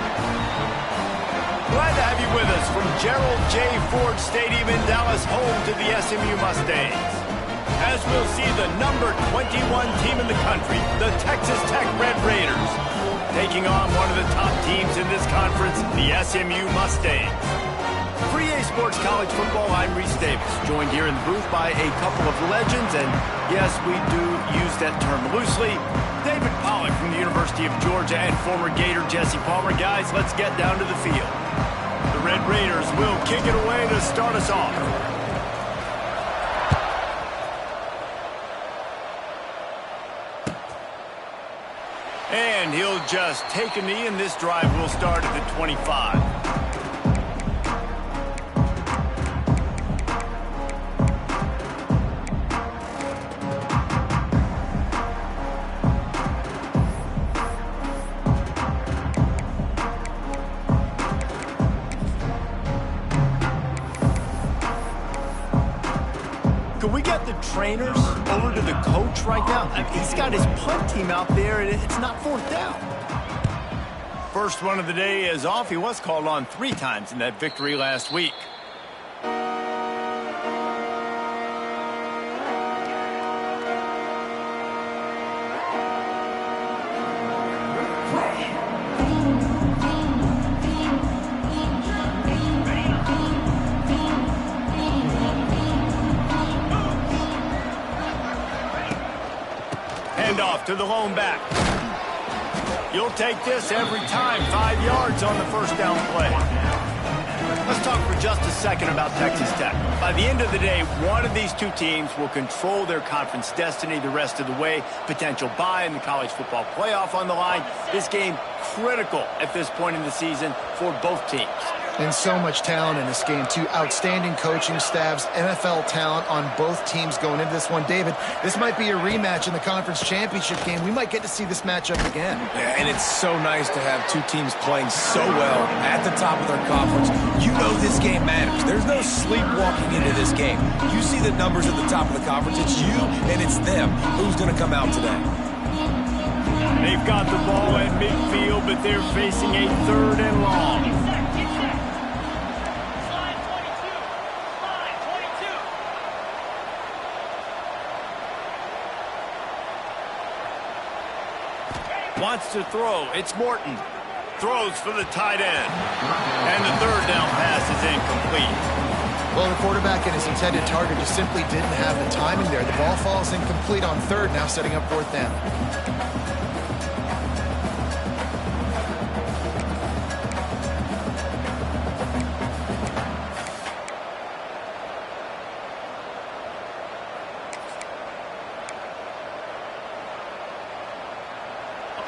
Glad to have you with us from Gerald J. Ford Stadium in Dallas, home to the SMU Mustangs. As we'll see the number 21 team in the country, the Texas Tech Red Raiders, taking on one of the top teams in this conference, the SMU Mustangs. For EA Sports College Football, I'm Reese Davis, joined here in the booth by a couple of legends, and yes, we do use that term loosely. David Pollack from the University of Georgia and former Gator Jesse Palmer. Guys, let's get down to the field. The Red Raiders will kick it away to start us off. And he'll just take a knee, and this drive will start at the 25. Can we get the trainers over to the coach right now? I mean, he's got his punt team out there, and it's not fourth down. First one of the day is off. He was called on 3 times in that victory last week. Handoff to the lone back. You'll take this every time. 5 yards on the first down play. Let's talk for just a second about Texas Tech. By the end of the day, one of these two teams will control their conference destiny the rest of the way. Potential bye in the college football playoff on the line. This game critical at this point in the season for both teams. And so much talent in this game, too. Outstanding coaching staffs, NFL talent on both teams going into this one. David, this might be a rematch in the conference championship game. We might get to see this matchup again. Yeah, and it's so nice to have two teams playing so well at the top of their conference. You know this game matters. There's no sleepwalking into this game. You see the numbers at the top of the conference. It's you and it's them. Who's going to come out today? They've got the ball at midfield, but they're facing a 3rd and long. Wants to throw. It's Morton. Throws for the tight end. And the 3rd down pass is incomplete. Well, the quarterback and his intended target just simply didn't have the timing there. The ball falls incomplete on 3rd, now setting up 4th down.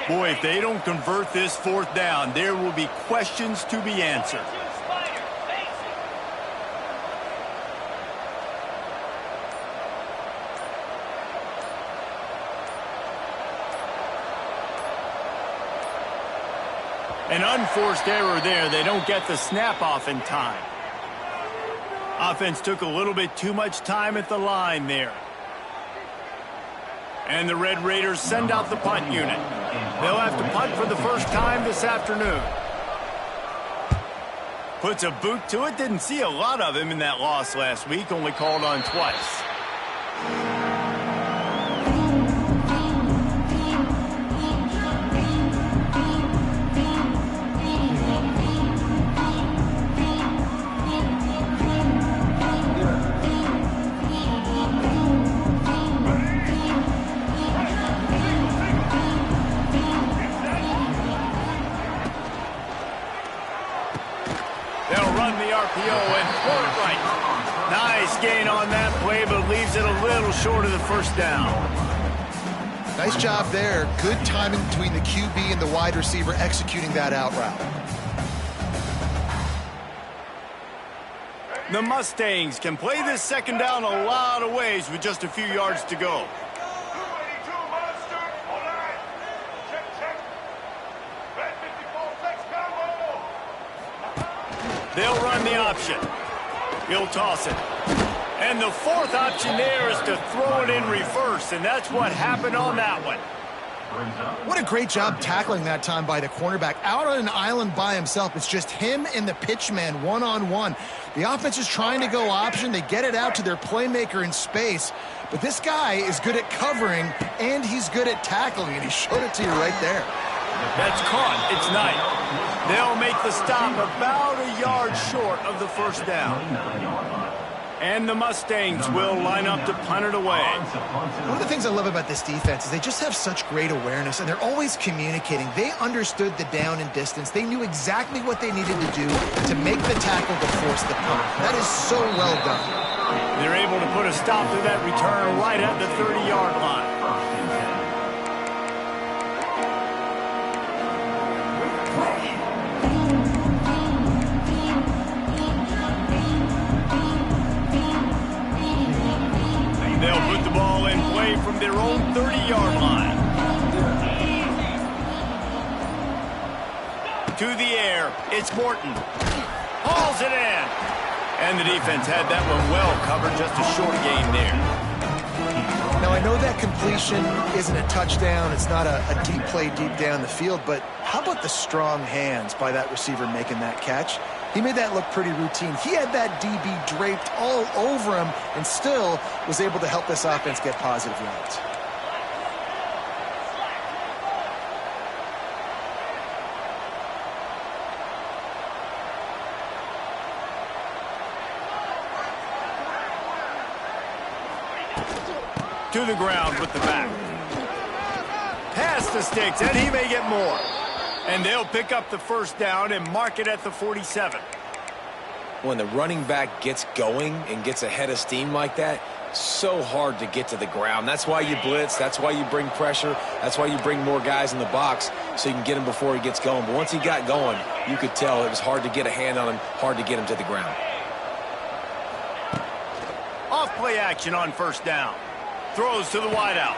Boy, if they don't convert this 4th down, there will be questions to be answered. An unforced error there. They don't get the snap off in time. Offense took a little bit too much time at the line there. And the Red Raiders send out the punt unit. They'll have to punt for the first time this afternoon. Puts a boot to it. Didn't see a lot of him in that loss last week. Only called on twice. Gain on that play, but leaves it a little short of the first down. Nice job there. Good timing between the QB and the wide receiver executing that out route. The Mustangs can play this 2nd down a lot of ways with just a few yards to go. They'll run the option. He'll toss it. And the fourth option there is to throw it in reverse, and that's what happened on that one. What a great job tackling that time by the cornerback. Out on an island by himself. It's just him and the pitchman one-on-one. The offense is trying to go option. They get it out to their playmaker in space. But this guy is good at covering, and he's good at tackling, and he showed it to you right there. That's caught. It's Knight. They'll make the stop about a yard short of the first down. And the Mustangs will line up to punt it away. One of the things I love about this defense is they just have such great awareness, and they're always communicating. They understood the down and distance. They knew exactly what they needed to do to make the tackle to force the punt. That is so well done. They're able to put a stop to that return right at the 30-yard line. They'll put the ball in play from their own 30-yard line. To the air, it's Morton. Hauls it in. And the defense had that one well covered, just a short gain there. Now, I know that completion isn't a touchdown. It's not a deep play deep down the field, but how about the strong hands by that receiver making that catch? He made that look pretty routine. He had that DB draped all over him and still was able to help this offense get positive yards. To the ground with the back. Past the sticks, and he may get more. And they'll pick up the first down and mark it at the 47. When the running back gets going and gets ahead of steam like that, so hard to get to the ground. That's why you blitz. That's why you bring pressure. That's why you bring more guys in the box so you can get him before he gets going. But once he got going, you could tell it was hard to get a hand on him, hard to get him to the ground. Off play action on first down. Throws to the wideout.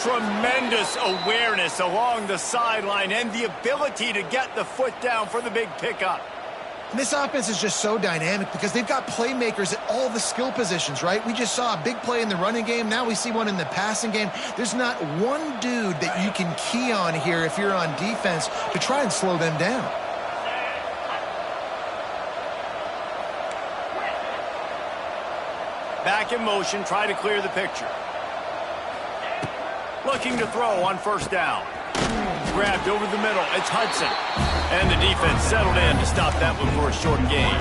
Tremendous awareness along the sideline and the ability to get the foot down for the big pickup. And this offense is just so dynamic because they've got playmakers at all the skill positions, right? We just saw a big play in the running game. Now we see one in the passing game. There's not one dude that you can key on here if you're on defense to try and slow them down. Back in motion, try to clear the picture. Looking to throw on first down. Grabbed over the middle. It's Hudson. And the defense settled in to stop that one for a short gain.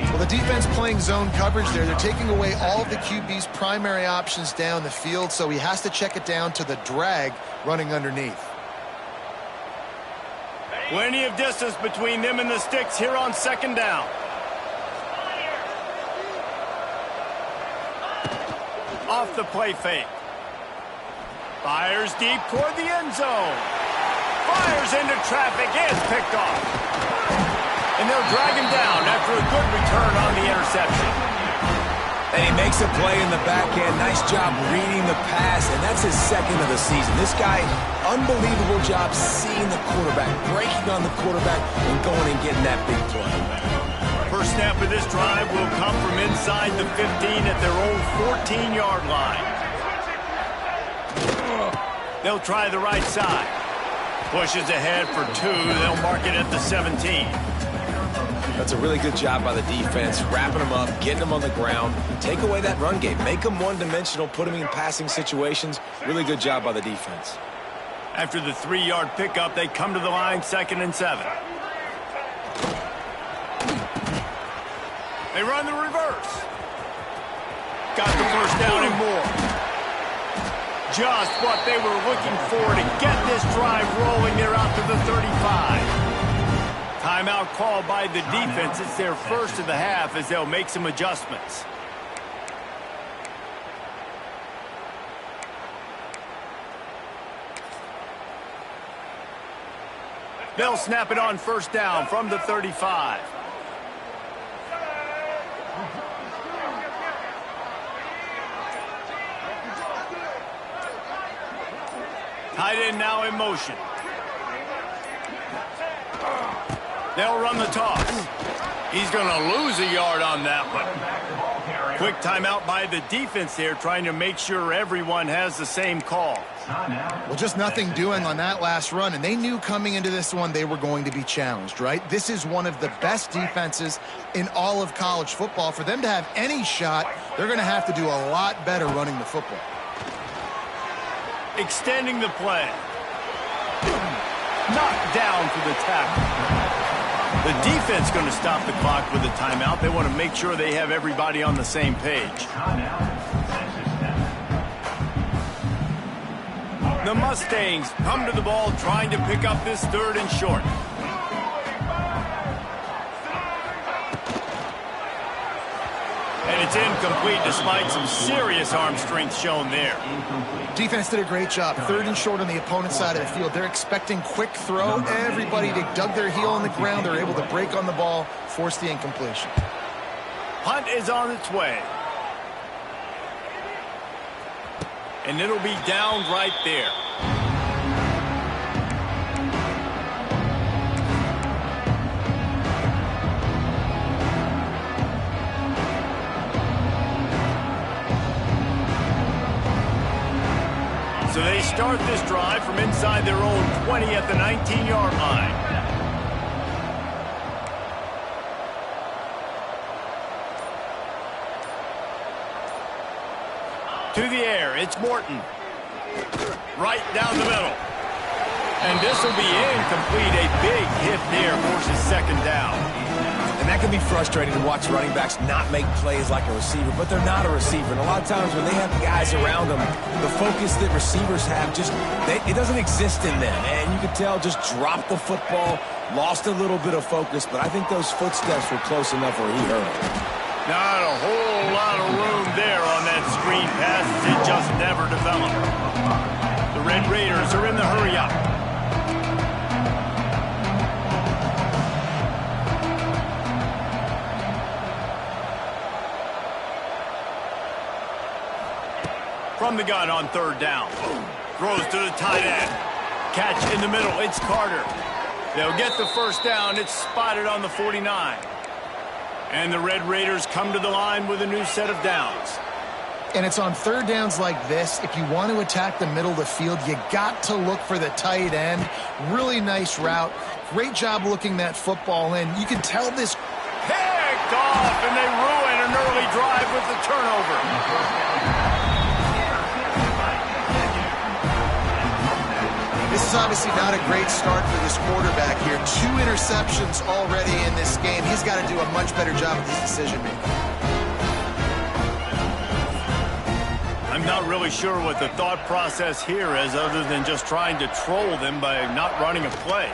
Well, the defense playing zone coverage there. They're taking away all of the QB's primary options down the field, so he has to check it down to the drag running underneath. Plenty of distance between them and the sticks here on second down. Off the play fake. Fires deep toward the end zone. Fires into traffic. It's picked off. And they'll drag him down after a good return on the interception. And he makes a play in the back end. Nice job reading the pass, and that's his second of the season. This guy, unbelievable job seeing the quarterback, breaking on the quarterback, and going and getting that big play. First snap of this drive will come from inside the 15 at their own 14-yard line. They'll try the right side. Pushes ahead for 2. They'll mark it at the 17. That's a really good job by the defense, wrapping them up, getting them on the ground. Take away that run game. Make them one-dimensional, put them in passing situations. Really good job by the defense. After the 3-yard pickup, they come to the line, 2nd and 7. They run the reverse. Got the first down and more. Just what they were looking for to get this drive rolling. They're out to the 35. Timeout called by the defense. It's their first of the half as they'll make some adjustments. They'll snap it on first down from the 35. Tight end now in motion. They'll run the toss. He's going to lose a yard on that one. Quick timeout by the defense there, trying to make sure everyone has the same call. Well, just nothing doing on that last run, and they knew coming into this one they were going to be challenged, right? This is one of the best defenses in all of college football. For them to have any shot, they're going to have to do a lot better running the football. Extending the play. Knocked down for the tackle. The defense going to stop the clock with a timeout. They want to make sure they have everybody on the same page. The Mustangs come to the ball trying to pick up this 3rd and short. And it's incomplete despite some serious arm strength shown there. Defense did a great job. 3rd and short on the opponent's side of the field. They're expecting quick throw. Everybody, they dug their heel on the ground. They're able to break on the ball, force the incompletion. Punt is on its way. And it'll be down right there. So they start this drive from inside their own 20 at the 19-yard line. To the air, it's Morton. Right down the middle. And this will be incomplete. A big hit there forces 2nd down. And that can be frustrating to watch running backs not make plays like a receiver, but they're not a receiver. And a lot of times when they have guys around them, the focus that receivers have it doesn't exist in them. And you could tell just dropped the football, lost a little bit of focus, but I think those footsteps were close enough where he heard it. Not a whole lot of room there on that screen pass. It just never developed. The Red Raiders are in the hurry-up. From the gun on 3rd down. Throws to the tight end. Catch in the middle. It's Carter. They'll get the 1st down. It's spotted on the 49. And the Red Raiders come to the line with a new set of downs. And it's on 3rd downs like this. If you want to attack the middle of the field, you got to look for the tight end. Really nice route. Great job looking that football in. You can tell this picked off, and they ruin an early drive with the turnover. This is obviously not a great start for this quarterback here. 2 interceptions already in this game. He's got to do a much better job with his decision-making. I'm not really sure what the thought process here is other than just trying to troll them by not running a play.